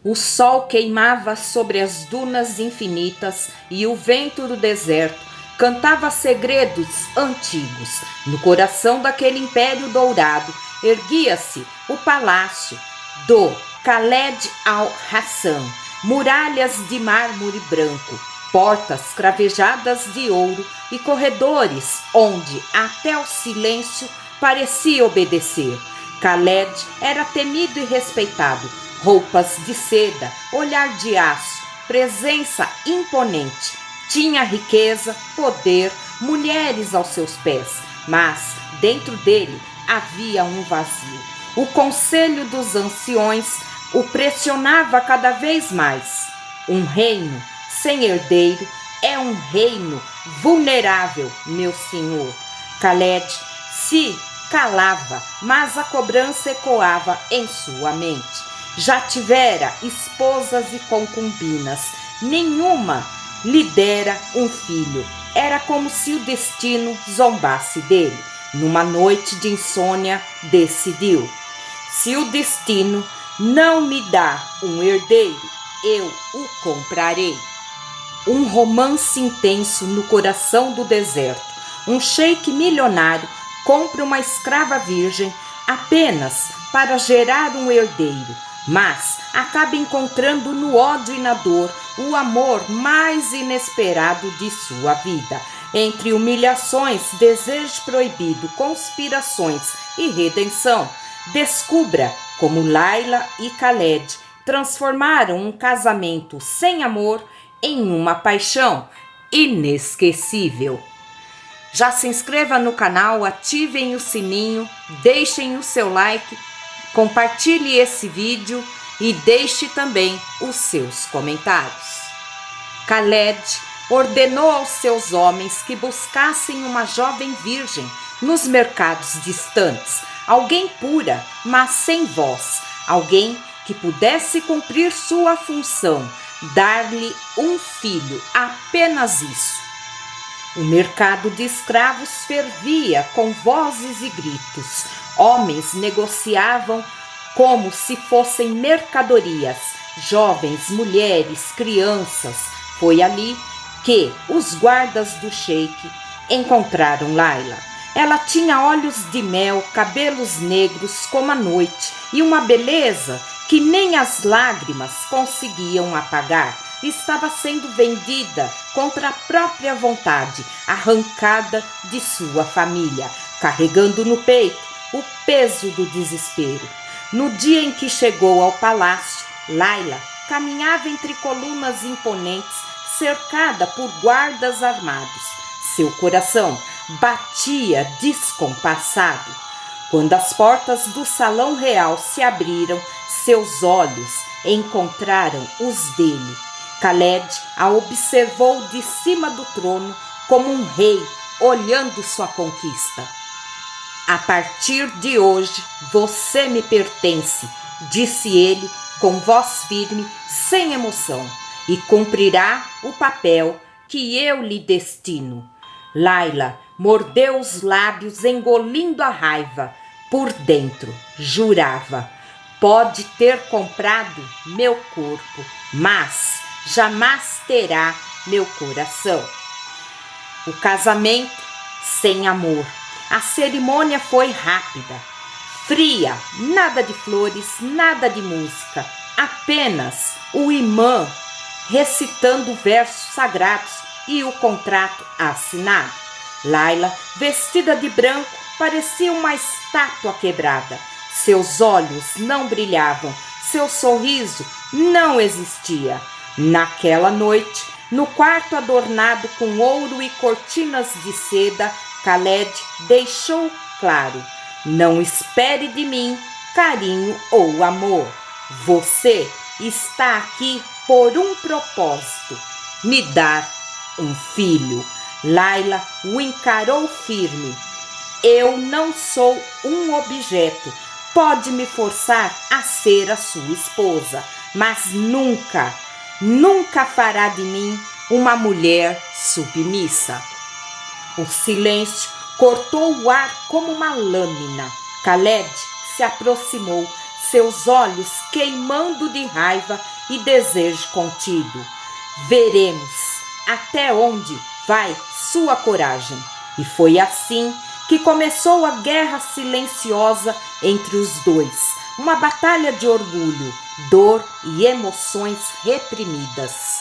O sol queimava sobre as dunas infinitas e o vento do deserto cantava segredos antigos. No coração daquele império dourado erguia-se o palácio do Khaled al-Hassan, muralhas de mármore branco, portas cravejadas de ouro e corredores onde até o silêncio parecia obedecer. Khaled era temido e respeitado. Roupas de seda, olhar de aço, presença imponente. Tinha riqueza, poder, mulheres aos seus pés, mas dentro dele havia um vazio. O conselho dos anciões o pressionava cada vez mais. Um reino sem herdeiro é um reino vulnerável, meu senhor. Khaled se calava, mas a cobrança ecoava em sua mente. Já tivera esposas e concubinas, nenhuma lhe dera um filho. Era como se o destino zombasse dele. Numa noite de insônia, decidiu: se o destino não me dá um herdeiro, eu o comprarei. Um romance intenso no coração do deserto. Um sheik milionário compra uma escrava virgem apenas para gerar um herdeiro, mas acaba encontrando no ódio e na dor o amor mais inesperado de sua vida. Entre humilhações, desejo proibido, conspirações e redenção, descubra como Layla e Khaled transformaram um casamento sem amor em uma paixão inesquecível. Já se inscreva no canal, ativem o sininho, deixem o seu like, compartilhe esse vídeo e deixe também os seus comentários. Khaled ordenou aos seus homens que buscassem uma jovem virgem nos mercados distantes, alguém pura, mas sem voz, alguém que pudesse cumprir sua função, dar-lhe um filho, apenas isso. O mercado de escravos fervia com vozes e gritos. Homens negociavam como se fossem mercadorias. Jovens, mulheres, crianças. Foi ali que os guardas do sheik encontraram Layla. Ela tinha olhos de mel, cabelos negros como a noite e uma beleza que nem as lágrimas conseguiam apagar. Estava sendo vendida contra a própria vontade, arrancada de sua família, carregando no peito o peso do desespero. No dia em que chegou ao palácio, Layla caminhava entre colunas imponentes, cercada por guardas armados. Seu coração batia descompassado. Quando as portas do salão real se abriram, seus olhos encontraram os dele. Khaled a observou de cima do trono como um rei olhando sua conquista. A partir de hoje você me pertence, disse ele com voz firme, sem emoção, e cumprirá o papel que eu lhe destino. Layla mordeu os lábios, engolindo a raiva. Por dentro, jurava: pode ter comprado meu corpo, mas jamais terá meu coração. O casamento sem amor. A cerimônia foi rápida, fria, nada de flores, nada de música, apenas o imã recitando versos sagrados e o contrato assinado. Layla, vestida de branco, parecia uma estátua quebrada. Seus olhos não brilhavam, seu sorriso não existia. Naquela noite, no quarto adornado com ouro e cortinas de seda, Khaled deixou claro: não espere de mim carinho ou amor. Você está aqui por um propósito: me dar um filho. Layla o encarou firme. Eu não sou um objeto. Pode me forçar a ser a sua esposa, mas nunca fará de mim uma mulher submissa. O silêncio cortou o ar como uma lâmina. Khaled se aproximou, seus olhos queimando de raiva e desejo contido. Veremos até onde vai sua coragem. E foi assim que começou a guerra silenciosa entre os dois, uma batalha de orgulho, dor e emoções reprimidas.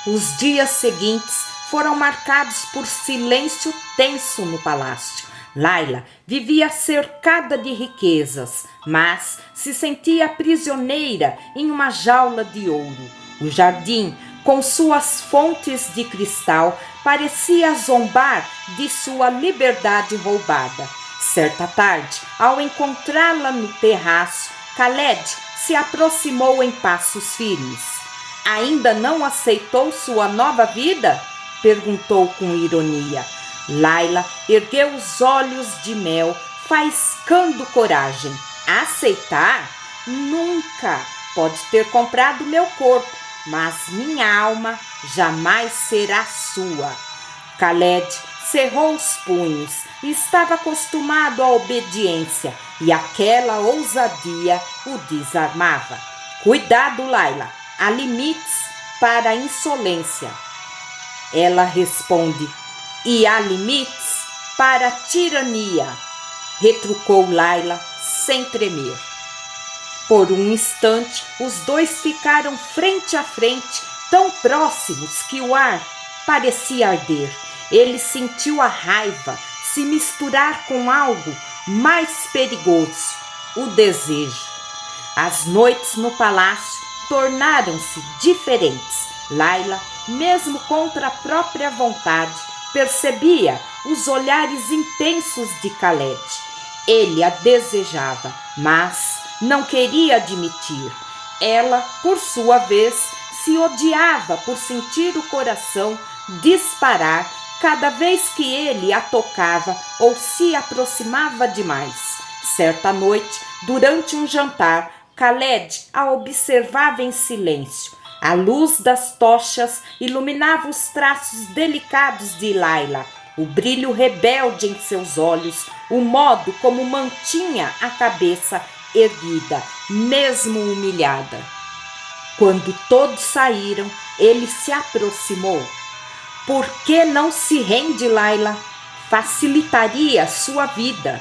Os dias seguintes foram marcados por silêncio tenso no palácio. Laila vivia cercada de riquezas, mas se sentia prisioneira em uma jaula de ouro. O jardim, com suas fontes de cristal, parecia zombar de sua liberdade roubada. Certa tarde, ao encontrá-la no terraço, Khaled se aproximou em passos firmes. Ainda não aceitou sua nova vida? Perguntou com ironia. Laila ergueu os olhos de mel, faiscando coragem. Aceitar? Nunca! Pode ter comprado meu corpo, mas minha alma jamais será sua. Khaled cerrou os punhos e estava acostumado à obediência, e aquela ousadia o desarmava. Cuidado, Laila, há limites para a insolência. Ela responde, e há limites para a tirania, retrucou Laila sem tremer. Por um instante, os dois ficaram frente a frente, tão próximos que o ar parecia arder. Ele sentiu a raiva se misturar com algo mais perigoso, o desejo. As noites no palácio tornaram-se diferentes. Laila, mesmo contra a própria vontade, percebia os olhares intensos de Khaled. Ele a desejava, mas não queria admitir. Ela, por sua vez, se odiava por sentir o coração disparar cada vez que ele a tocava ou se aproximava demais. Certa noite, durante um jantar, Khaled a observava em silêncio. A luz das tochas iluminava os traços delicados de Laila, o brilho rebelde em seus olhos, o modo como mantinha a cabeça erguida, mesmo humilhada. Quando todos saíram, ele se aproximou. Por que não se rende, Laila? Facilitaria sua vida.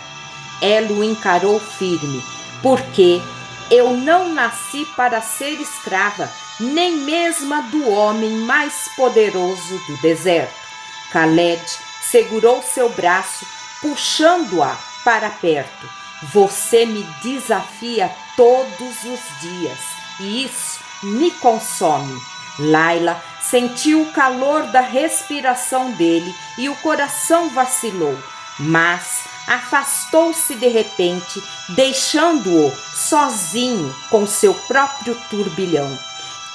Ela o encarou firme, porque eu não nasci para ser escrava, nem mesmo do homem mais poderoso do deserto. Khaled segurou seu braço, puxando-a para perto. Você me desafia todos os dias, e isso me consome. Laila sentiu o calor da respiração dele e o coração vacilou, mas afastou-se de repente, deixando-o sozinho com seu próprio turbilhão.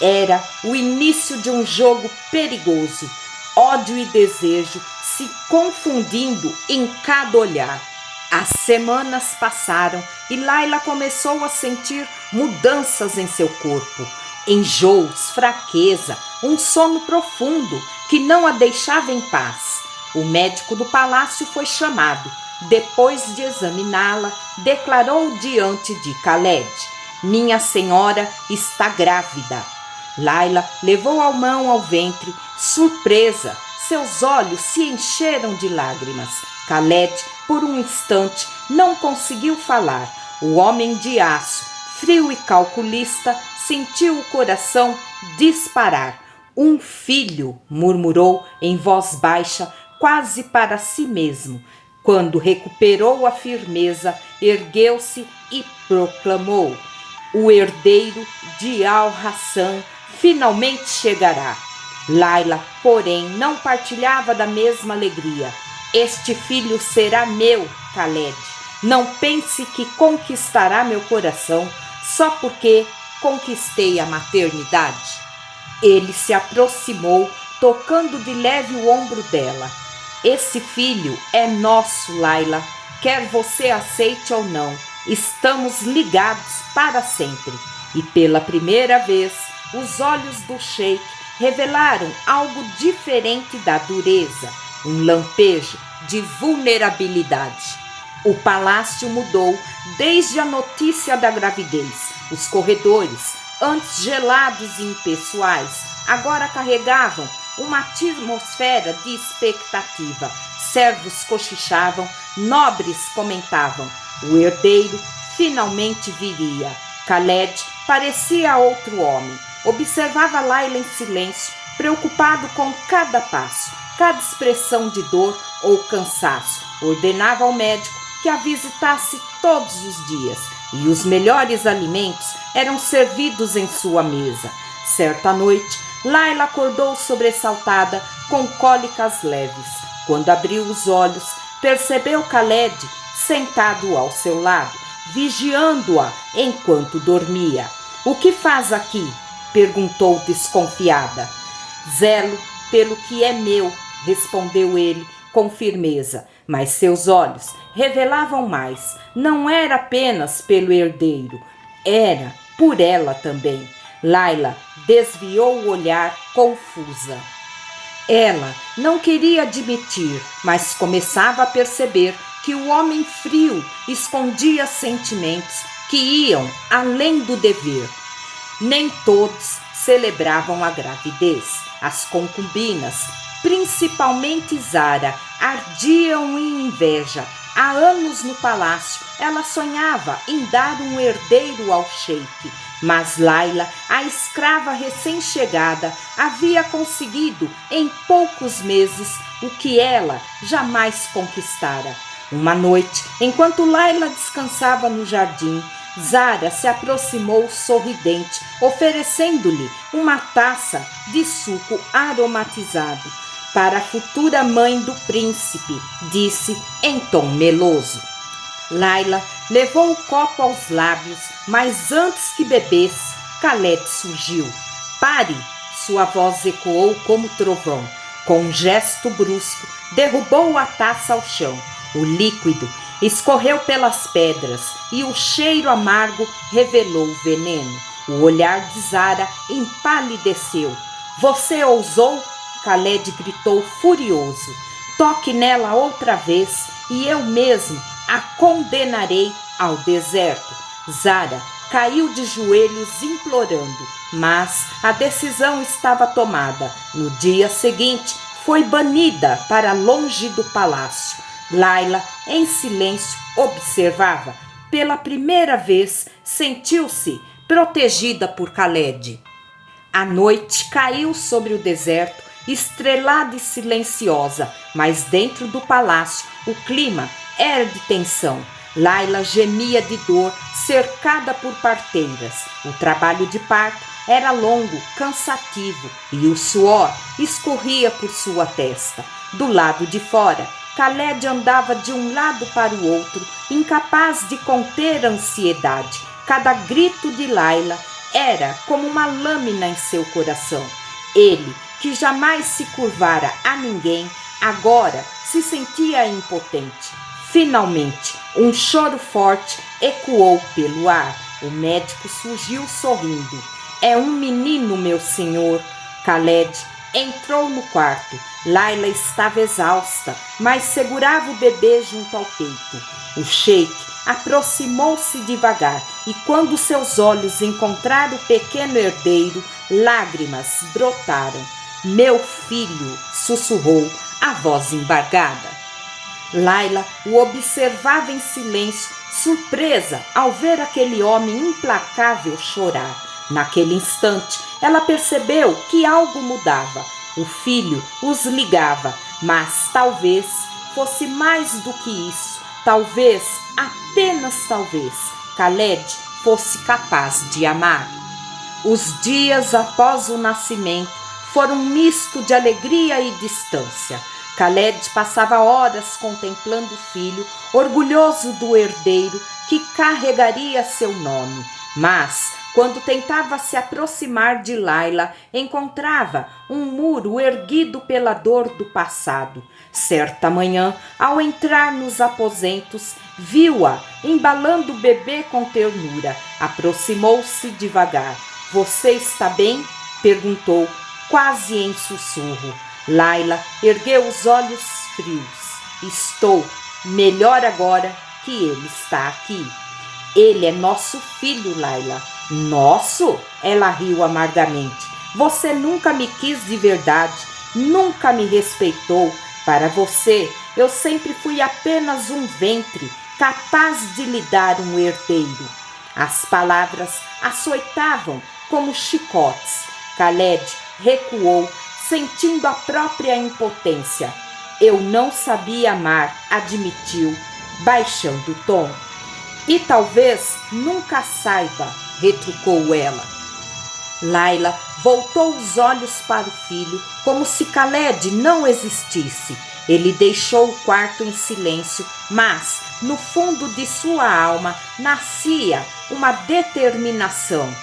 Era o início de um jogo perigoso, ódio e desejo se confundindo em cada olhar. As semanas passaram e Laila começou a sentir mudanças em seu corpo. Enjoos, fraqueza, um sono profundo que não a deixava em paz. O médico do palácio foi chamado. Depois de examiná-la, declarou diante de Khaled: minha senhora está grávida. Laila levou a mão ao ventre, surpresa. Seus olhos se encheram de lágrimas. Khaled, por um instante, não conseguiu falar. O homem de aço, frio e calculista, sentiu o coração disparar. Um filho, murmurou em voz baixa, quase para si mesmo. Quando recuperou a firmeza, ergueu-se e proclamou: o herdeiro de Al-Hassan finalmente chegará. Laila, porém, não partilhava da mesma alegria. Este filho será meu, Khaled. Não pense que conquistará meu coração só porque conquistei a maternidade. Ele se aproximou, tocando de leve o ombro dela. Esse filho é nosso, Laila. Quer você aceite ou não, estamos ligados para sempre. E pela primeira vez, os olhos do sheik revelaram algo diferente da dureza, um lampejo de vulnerabilidade. O palácio mudou desde a notícia da gravidez. Os corredores, antes gelados e impessoais, agora carregavam uma atmosfera de expectativa. Servos cochichavam, nobres comentavam. O herdeiro finalmente viria. Khaled parecia outro homem. Observava Layla em silêncio, preocupado com cada passo, cada expressão de dor ou cansaço. Ordenava ao médico que a visitasse todos os dias, e os melhores alimentos eram servidos em sua mesa. Certa noite, Layla acordou sobressaltada com cólicas leves. Quando abriu os olhos, percebeu Khaled sentado ao seu lado, vigiando-a enquanto dormia. "O que faz aqui?" perguntou desconfiada. "Zelo pelo que é meu", respondeu ele com firmeza, mas seus olhos revelavam mais. Não era apenas pelo herdeiro, era por ela também. Layla desviou o olhar confusa. Ela não queria admitir, mas começava a perceber que o homem frio escondia sentimentos que iam além do dever. Nem todos celebravam a gravidez. As concubinas, principalmente Zara, ardiam em inveja. Há anos no palácio, ela sonhava em dar um herdeiro ao sheik. Mas Layla, a escrava recém-chegada, havia conseguido em poucos meses o que ela jamais conquistara. Uma noite, enquanto Layla descansava no jardim, Zara se aproximou sorridente, oferecendo-lhe uma taça de suco aromatizado. "Para a futura mãe do príncipe", disse em tom meloso. Layla levou o copo aos lábios, mas antes que bebesse, Khaled surgiu. "Pare!" Sua voz ecoou como trovão. Com um gesto brusco, derrubou a taça ao chão. O líquido escorreu pelas pedras e o cheiro amargo revelou o veneno. O olhar de Zara empalideceu. "Você ousou?" Khaled gritou furioso. "Toque nela outra vez e eu mesmo a condenarei ao deserto." Zara caiu de joelhos implorando, mas a decisão estava tomada. No dia seguinte, foi banida para longe do palácio. Layla, em silêncio, observava. Pela primeira vez, sentiu-se protegida por Khaled. A noite caiu sobre o deserto, estrelada e silenciosa, mas dentro do palácio o clima era de tensão. Layla gemia de dor, cercada por parteiras. O trabalho de parto era longo, cansativo, e o suor escorria por sua testa. Do lado de fora, Khaled andava de um lado para o outro, incapaz de conter a ansiedade. Cada grito de Layla era como uma lâmina em seu coração. Ele, que jamais se curvara a ninguém, agora se sentia impotente. Finalmente, um choro forte ecoou pelo ar. O médico surgiu sorrindo. "É um menino, meu senhor." Khaled entrou no quarto. Layla estava exausta, mas segurava o bebê junto ao peito. O sheik aproximou-se devagar e, quando seus olhos encontraram o pequeno herdeiro, lágrimas brotaram. "Meu filho", sussurrou a voz embargada. Layla o observava em silêncio, surpresa ao ver aquele homem implacável chorar. Naquele instante, ela percebeu que algo mudava. O filho os ligava, mas talvez fosse mais do que isso. Talvez, apenas talvez, Khaled fosse capaz de amar. Os dias após o nascimento foram um misto de alegria e distância. Khaled passava horas contemplando o filho, orgulhoso do herdeiro que carregaria seu nome. Mas, quando tentava se aproximar de Layla, encontrava um muro erguido pela dor do passado. Certa manhã, ao entrar nos aposentos, viu-a embalando o bebê com ternura. Aproximou-se devagar. "Você está bem?" perguntou, quase em sussurro. Layla ergueu os olhos frios. "Estou melhor agora que ele está aqui." "Ele é nosso filho, Layla." Nosso? Ela riu amargamente. Você nunca me quis de verdade, nunca me respeitou. Para você, eu sempre fui apenas um ventre, capaz de lhe dar um herdeiro. As palavras açoitavam como chicotes. Khaled recuou, sentindo a própria impotência. Eu não sabia amar, admitiu, baixando o tom. E talvez nunca saiba, retrucou ela. Layla voltou os olhos para o filho, como se Khaled não existisse. Ele deixou o quarto em silêncio, mas no fundo de sua alma nascia uma determinação.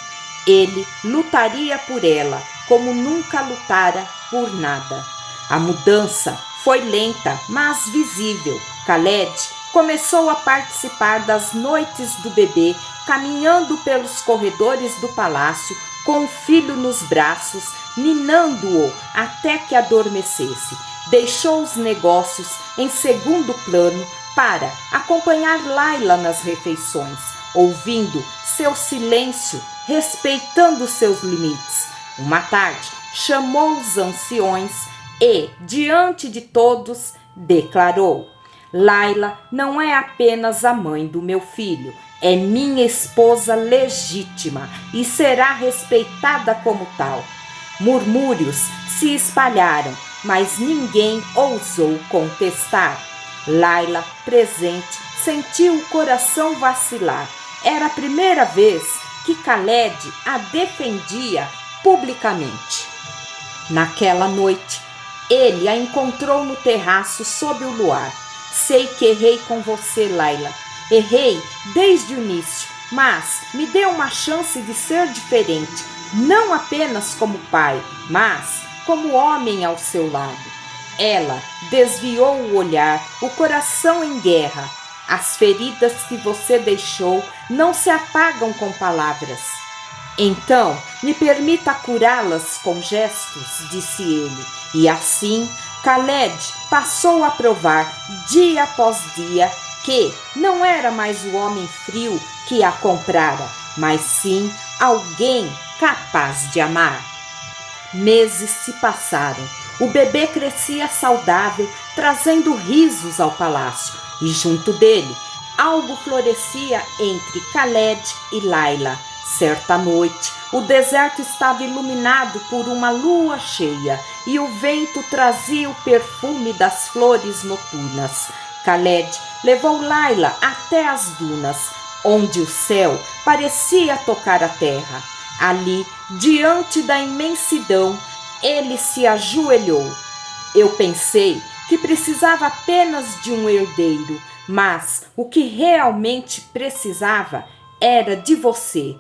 Ele lutaria por ela, como nunca lutara por nada. A mudança foi lenta, mas visível. Khaled começou a participar das noites do bebê, caminhando pelos corredores do palácio, com o filho nos braços, ninando-o até que adormecesse. Deixou os negócios em segundo plano para acompanhar Layla nas refeições, ouvindo seu silêncio, respeitando seus limites. Uma tarde, chamou os anciões e, diante de todos, declarou: Layla não é apenas a mãe do meu filho, é minha esposa legítima e será respeitada como tal. Murmúrios se espalharam, mas ninguém ousou contestar. Layla, presente, sentiu o coração vacilar. Era a primeira vez que Khaled a defendia publicamente. Naquela noite, ele a encontrou no terraço sob o luar. Sei que errei com você, Layla. Errei desde o início, mas me dê uma chance de ser diferente, não apenas como pai, mas como homem ao seu lado. Ela desviou o olhar, o coração em guerra. As feridas que você deixou não se apagam com palavras. Então, me permita curá-las com gestos, disse ele. E assim, Khaled passou a provar, dia após dia, que não era mais o homem frio que a comprara, mas sim alguém capaz de amar. Meses se passaram. O bebê crescia saudável, trazendo risos ao palácio, e junto dele, algo florescia entre Khaled e Layla. Certa noite, o deserto estava iluminado por uma lua cheia, e o vento trazia o perfume das flores noturnas. Khaled levou Layla até as dunas, onde o céu parecia tocar a terra. Ali, diante da imensidão, ele se ajoelhou. Eu pensei que precisava apenas de um herdeiro, mas o que realmente precisava era de você.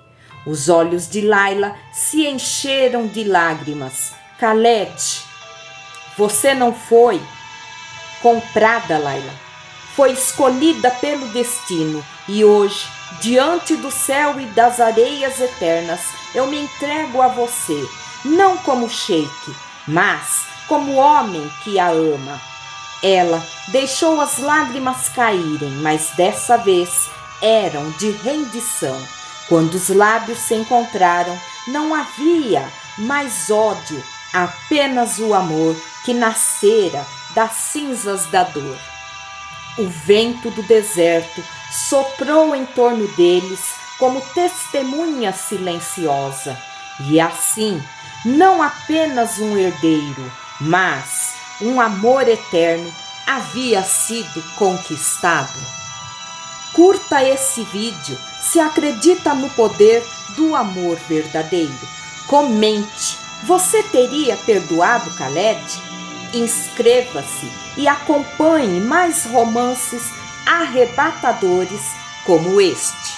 Os olhos de Layla se encheram de lágrimas. Khaled, você não foi comprada, Layla. Foi escolhida pelo destino e hoje, diante do céu e das areias eternas, eu me entrego a você, não como sheik, mas como homem que a ama. Ela deixou as lágrimas caírem, mas dessa vez eram de rendição. Quando os lábios se encontraram, não havia mais ódio, apenas o amor que nascera das cinzas da dor. O vento do deserto soprou em torno deles como testemunha silenciosa. E assim, não apenas um herdeiro, mas um amor eterno havia sido conquistado. Curta esse vídeo se acredita no poder do amor verdadeiro. Comente, você teria perdoado Khaled? Inscreva-se e acompanhe mais romances arrebatadores como este.